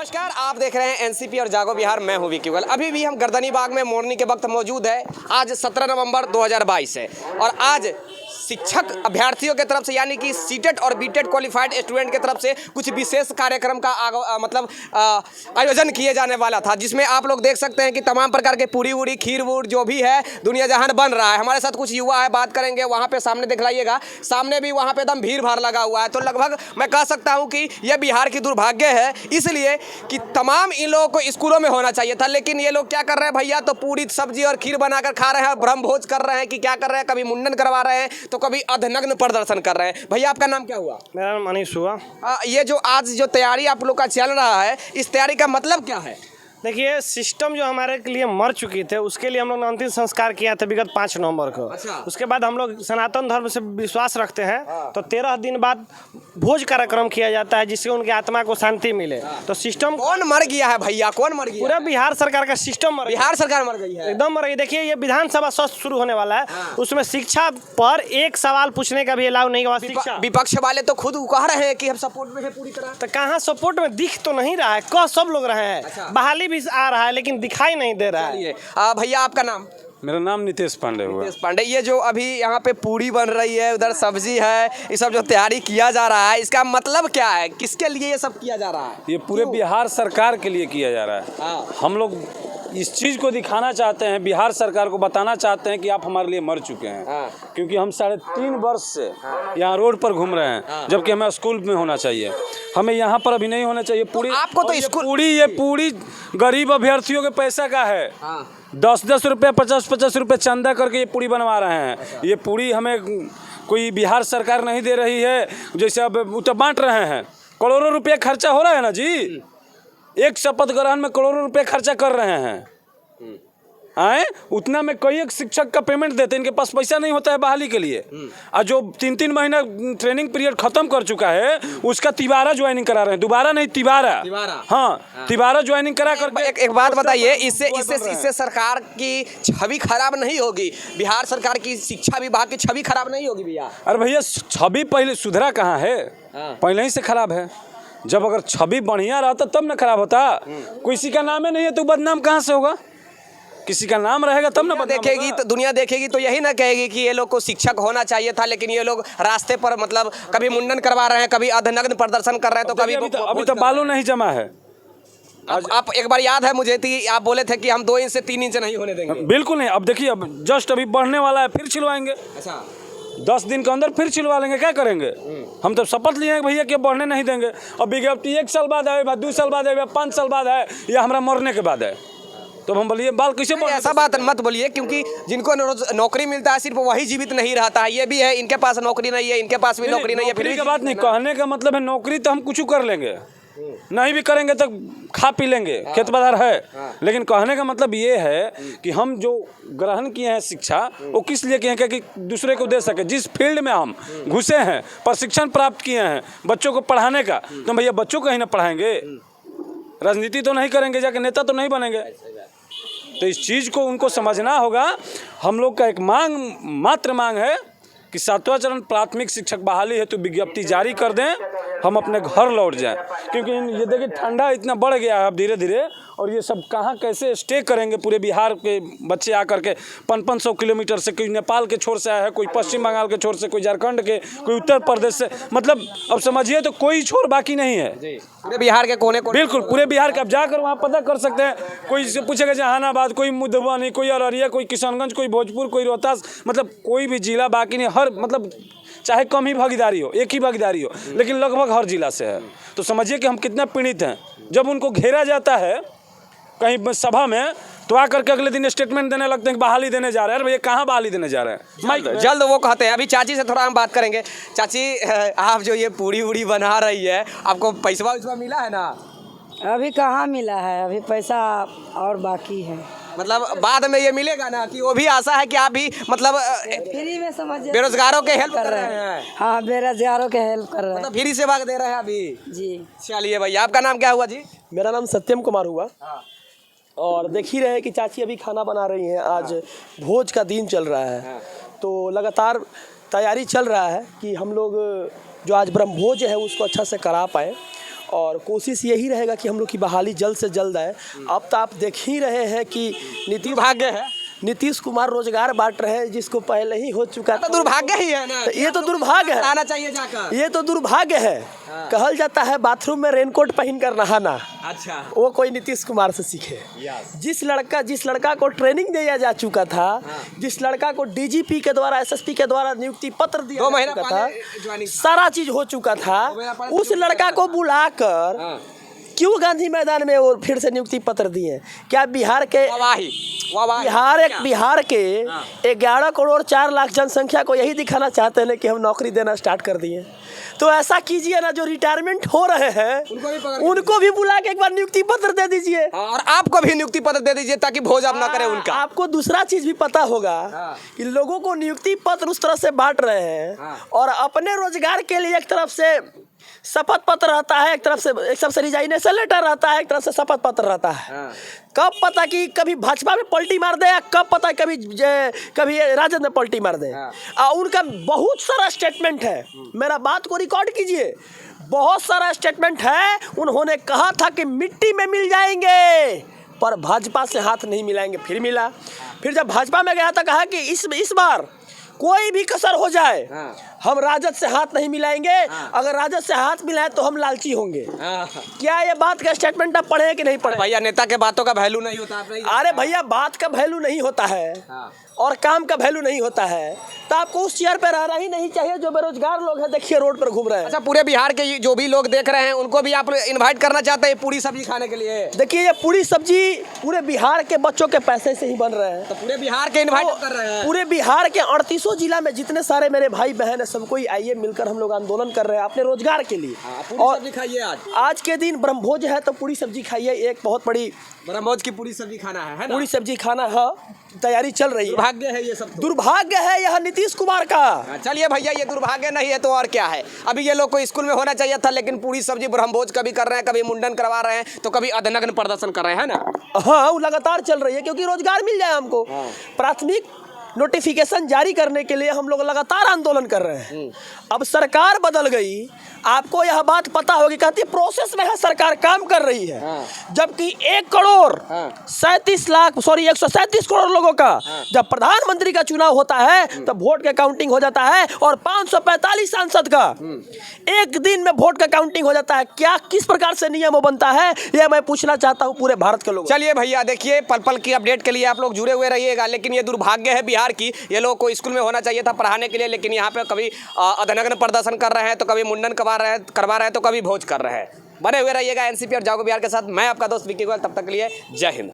नमस्कार, आप देख रहे हैं एनसीपी और जागो बिहार। मैं हूं विक्की। अभी भी हम गर्दनी बाग में मॉर्निंग के वक्त मौजूद है। आज 17 नवंबर 2022 है और आज शिक्षक अभ्यर्थियों के तरफ से यानी कि सीटेट और बीटेट क्वालिफाइड स्टूडेंट के तरफ से कुछ विशेष कार्यक्रम का आयोजन किए जाने वाला था, जिसमें आप लोग देख सकते हैं कि तमाम प्रकार के पूरी वूड़ी खीर वूड़ जो भी है दुनिया जहान बन रहा है। हमारे साथ कुछ युवा है, बात करेंगे। वहाँ पे सामने दिखलाइएगा, सामने भी वहाँ पे एकदम भीड़ भाड़ लगा हुआ है। तो लगभग मैं कह सकता हूँ कि यह बिहार की दुर्भाग्य है, इसलिए कि तमाम इन लोगों को स्कूलों में होना चाहिए था, लेकिन ये लोग क्या कर रहे हैं भैया, तो पूरी सब्जी और खीर बनाकर खा रहे हैं, ब्रह्म भोज कर रहे हैं कि क्या कर रहे हैं, कभी मुंडन करवा रहे हैं तो कभी अधनग्न प्रदर्शन कर रहे हैं। भैया आपका नाम क्या हुआ? मेरा नाम अनीश हुआ। ये जो आज जो तैयारी आप लोग का चल रहा है, इस तैयारी का मतलब क्या है? देखिए, सिस्टम जो हमारे के लिए मर चुकी थे उसके लिए हम लोग ने अंतिम संस्कार किया था विगत 5 नवंबर को। अच्छा। उसके बाद हम लोग सनातन धर्म से विश्वास रखते हैं, तो 13 दिन बाद भोज कार्यक्रम किया जाता है जिससे उनकी आत्मा को शांति मिले। तो सिस्टम कौन मर गया है भैया? कौन मर गया? पूरा बिहार सरकार का सिस्टम मर गया। बिहार सरकार मर गई है, एकदम मर गई। देखिए, ये विधानसभा सत्र शुरू होने वाला है, उसमें शिक्षा पर एक सवाल पूछने का भी अलाउ नहीं हुआ। शिक्षा विपक्ष वाले तो खुद कह रहे हैं कि हम सपोर्ट में है पूरी तरह। तो कहाँ सपोर्ट में दिख तो नहीं रहा है, कह सब लोग रहे हैं। अच्छा। बहाली भी आ रहा है लेकिन दिखाई नहीं दे रहा है। भैया आपका नाम? मेरा नाम नितेश पांडे हुआ। नितेश पांडे। ये जो अभी यहाँ पे पूरी बन रही है, उधर सब्जी है, ये सब जो तैयारी किया जा रहा है, इसका मतलब क्या है? किसके लिए ये सब किया जा रहा है? ये पूरे बिहार सरकार के लिए किया जा रहा है। हाँ। हम लोग इस चीज़ को दिखाना चाहते हैं, बिहार सरकार को बताना चाहते हैं कि आप हमारे लिए मर चुके हैं। हाँ। क्योंकि हम 3.5 वर्ष से यहाँ रोड पर घूम रहे हैं, जबकि हमें स्कूल में होना चाहिए। हमें यहाँ पर अभी नहीं होना चाहिए। पूरी आपको तो स्कूल ये पूरी गरीब अभ्यर्थियों के पैसा का है। हाँ। 10-10 रुपये 50-50 रुपये चंदा करके ये पूरी बनवा रहे हैं। ये पूरी हमें कोई बिहार सरकार नहीं दे रही है, जैसे अब वो तो बांट रहे हैं। करोड़ों रुपये खर्चा हो रहा है ना जी, एक शपथ ग्रहण में करोड़ों रुपए खर्चा कर रहे हैं। आए उतना में कई एक शिक्षक का पेमेंट देते हैं, इनके पास पैसा नहीं होता है बहाली के लिए। और जो 3-3 महीना ट्रेनिंग पीरियड खत्म कर चुका है, उसका तिबारा ज्वाइनिंग करा रहे हैं। दोबारा नहीं, तिबारा। हाँ, तिबारा ज्वाइनिंग करा करके। एक बात बताइए, इससे सरकार की छवि खराब नहीं होगी? बिहार सरकार की शिक्षा विभाग की छवि खराब नहीं होगी भैया? अरे भैया, छवि पहले सुधरा कहाँ है? पहले ही से खराब है। जब अगर छवि बढ़िया रहता तब ना खराब होता। किसी का नाम ही नहीं है तो बदनाम कहाँ से होगा? किसी का नाम रहेगा तब ना देखेगी तो दुनिया देखेगी तो यही ना कहेगी कि ये लोग को शिक्षक होना चाहिए था, लेकिन ये लोग रास्ते पर मतलब कभी मुंडन करवा रहे हैं, कभी अधनग्न प्रदर्शन कर रहे हैं, तो कभी अभी तो बालू नहीं जमा है। आप एक बार याद है मुझे थी, आप बोले थे कि हम 2 इंच से 3 इंच नहीं होने देंगे। बिल्कुल नहीं। अब देखिए, अब जस्ट अभी बढ़ने वाला है, फिर छिलवाएंगे। अच्छा, 10 दिन के अंदर फिर छिलवा लेंगे। क्या करेंगे? हम तो शपथ लिए हैं भैया कि बढ़ने नहीं देंगे। अब विज्ञप्ति 1 साल बाद है, 2 साल बाद है, 5 साल बाद है, या हमारा मरने के बाद है, तो हम बोलिए बाल कैसे बढ़े? ऐसा बात मत बोलिए, क्योंकि जिनको नौकरी मिलता है सिर्फ वही जीवित नहीं रहता है। ये भी है, इनके पास नौकरी नहीं है, इनके पास भी नौकरी नहीं है। फिर की बात नहीं, कहने का मतलब है नौकरी तो हम कुछ कर लेंगे, नहीं भी करेंगे तो खा पी लेंगे, खेत बाजार है। लेकिन कहने का मतलब ये है कि हम जो ग्रहण किए हैं शिक्षा, वो किस लिए किए हैं कि दूसरे को दे सके। जिस फील्ड में हम घुसे हैं, प्रशिक्षण प्राप्त किए हैं बच्चों को पढ़ाने का, तो भैया बच्चों को ही ना पढ़ाएंगे। राजनीति तो नहीं करेंगे, जाके नेता तो नहीं बनेंगे। तो इस चीज़ को उनको समझना होगा। हम लोग का एक मात्र मांग है कि 7वां चरण प्राथमिक शिक्षक बहाली है तो विज्ञप्ति जारी कर दें, हम अपने घर लौट जाएं। क्योंकि ये देखिए, ठंडा इतना बढ़ गया है अब धीरे धीरे, और ये सब कहाँ कैसे स्टे करेंगे? पूरे बिहार के बच्चे आकर के 500 किलोमीटर से, कोई नेपाल के छोर से आया है, कोई पश्चिम बंगाल के छोर से, कोई झारखंड के, कोई उत्तर प्रदेश से। मतलब अब समझिए तो कोई छोर बाकी नहीं है पूरे बिहार के कोने कोने। बिल्कुल पूरे बिहार के। अब जाकर वहाँ पता कर सकते हैं। कोई से पूछेगा जहानाबाद, कोई मधुबनी, कोई अररिया, कोई किशनगंज, कोई भोजपुर, कोई रोहतास, मतलब कोई भी जिला बाकी नहीं। हर मतलब चाहे कम ही भागीदारी हो, एक ही भागीदारी हो, लेकिन लगभग हर जिला से है। तो समझिए कि हम कितना पीड़ित हैं। जब उनको घेरा जाता है कहीं सभा में, तो आकर के अगले दिन स्टेटमेंट देने लगते हैं कि बहाली देने जा रहे हैं। भैया कहाँ बहाली देने जा रहे हैं? जल्द वो कहते हैं। अभी चाची से थोड़ा हम बात करेंगे। चाची, आप जो ये पूरी वूड़ी बना रही है, आपको पैसा वैसा मिला है ना? अभी कहाँ मिला है, अभी पैसा और बाकी है। मतलब बाद में ये मिलेगा ना? कि वो भी आशा है कि आप भी मतलब फ्री में समझिए बेरोजगारों के हेल्प कर रहे हैं। हाँ, बेरोजगारों के हेल्प कर रहे हैं। मतलब फ्री से भाग दे रहे हैं अभी जी। चलिए भैया, आपका नाम क्या हुआ जी? मेरा नाम सत्यम कुमार हुआ। और देख ही रहे हैं कि चाची अभी खाना बना रही हैं। आज भोज का दिन चल रहा है, तो लगातार तैयारी चल रहा है कि हम लोग जो आज ब्रह्मभोज है उसको अच्छा से करा पाएँ। और कोशिश यही रहेगा कि हम लोग की बहाली जल्द से जल्द आए। अब तो आप देख ही रहे हैं कि नीतीश कुमार रोजगार बांट रहे हैं, जिसको पहले ही हो चुका तो दुर्भाग्य ही है ना। ये तो दुर्भाग्य है, आना चाहिए जाकर। ये तो दुर्भाग्य है। कहल जाता है बाथरूम में रेनकोट पहन कर नहाना। अच्छा, वो कोई नीतीश कुमार से सीखे। जिस लड़का को ट्रेनिंग दिया जा चुका था, जिस लड़का को डीजीपी के द्वारा, एसएसपी के द्वारा नियुक्ति पत्र दिया 2 जा महीना चुका था, पहले सारा चीज हो चुका था, उस लड़का को बुलाकर क्यों गांधी मैदान में वो फिर से नियुक्ति पत्र दिए? क्या बिहार के बिहार के 11 करोड़ 4 लाख जनसंख्या को यही दिखाना चाहते हैं कि हम नौकरी देना स्टार्ट कर दिए? तो ऐसा कीजिए ना, जो रिटायरमेंट हो रहे हैं उनको भी बुला के एक बार नियुक्ति पत्र दे दीजिए। और आपको भी नियुक्ति पत्र दे दीजिए ताकि भोज अब ना करे उनका। आपको दूसरा चीज भी पता होगा कि लोगों को नियुक्ति पत्र उस तरह से बांट रहे हैं और अपने रोजगार के लिए एक तरफ से शपथ पत्र रहता है, एक तरफ से रिजाइनेशन लेटर रहता है, एक तरफ से शपथ पत्र रहता है। कब पता कि कभी भाजपा में पलटी मार दे, या कब पता कभी राजद में पलटी मार दे। उनका बहुत सारा स्टेटमेंट है, मेरा बात को रिकॉर्ड कीजिए, बहुत सारा स्टेटमेंट है। उन्होंने कहा था कि मिट्टी में मिल जाएंगे पर भाजपा से हाथ नहीं मिलाएंगे। फिर मिला, फिर जब भाजपा में गया था कहा कि इस बार कोई भी कसर हो जाए हम राजद से हाथ नहीं मिलाएंगे, अगर राजद से हाथ मिलाए तो हम लालची होंगे। क्या ये बात का स्टेटमेंट आप पढ़े कि नहीं पढ़े? भैया, नेता के बातों का वैल्यू नहीं होता। अरे भैया, बात का वैल्यू नहीं होता है और काम का वैल्यू नहीं होता है, तो आपको उस चेयर पे रहना ही नहीं चाहिए। जो बेरोजगार लोग हैं, देखिए रोड पर घूम रहे हैं। अच्छा, पूरे बिहार के जो भी लोग देख रहे हैं उनको भी आप इनवाइट करना चाहते हैं पूरी सब्जी खाने के लिए? देखिए, ये पूरी सब्जी पूरे बिहार के बच्चों के पैसे से ही बन रहे हैं। तो पूरे बिहार के इनवाइट कर रहे हैं? पूरे बिहार के 38 जिला में जितने सारे मेरे भाई बहन है, सबको आइए मिलकर हम लोग आंदोलन कर रहे हैं अपने रोजगार के लिए। और सब्जी खाइए। आज के दिन ब्रह्मभोज है तो पूरी सब्जी खाइए। एक बहुत बड़ी ब्रह्मभोज की पूरी सब्जी खाना है ना? पूरी सब्जी खाना है, तैयारी चल रही है। दुर्भाग्य है ये सब, दुर्भाग्य है यह नीतीश कुमार का। चलिए भैया, ये दुर्भाग्य नहीं है तो और क्या है? अभी ये लोग को स्कूल में होना चाहिए था, लेकिन पूरी सब्जी ब्रह्मभोज कभी कर रहे हैं, कभी मुंडन करवा रहे हैं, तो कभी अधनग्न प्रदर्शन कर रहे हैं ना। हाँ, वो लगातार चल रही है क्योंकि रोजगार मिल जाए हमको। प्राथमिक नोटिफिकेशन जारी करने के लिए हम लोग लगातार आंदोलन कर रहे हैं। अब सरकार बदल गई, आपको यह बात पता होगी, कहती है प्रोसेस में है, सरकार काम कर रही है। जबकि 137 करोड़ लोगों का जब प्रधानमंत्री का चुनाव होता है तब वोट का काउंटिंग हो जाता है और 545 सांसद का एक दिन में वोट का काउंटिंग हो जाता है। क्या किस प्रकार से नियम बनता है, यह मैं पूछना चाहता हूँ पूरे भारत के लोग। चलिए भैया, देखिए पल पल की अपडेट के लिए आप लोग जुड़े हुए रहिएगा। लेकिन ये दुर्भाग्य है बिहार की, ये लोग को स्कूल में होना चाहिए था पढ़ाने के लिए, लेकिन यहाँ पे कभी अधनग्न प्रदर्शन कर रहे हैं, तो कभी मुंडन करवा रहे हैं, तो कभी भोज कर रहे हैं। बने हुए रहिएगा एनसीपी और जागो बिहार के साथ। मैं आपका दोस्त विक्की गोयल, तब तक के लिए जय हिंद।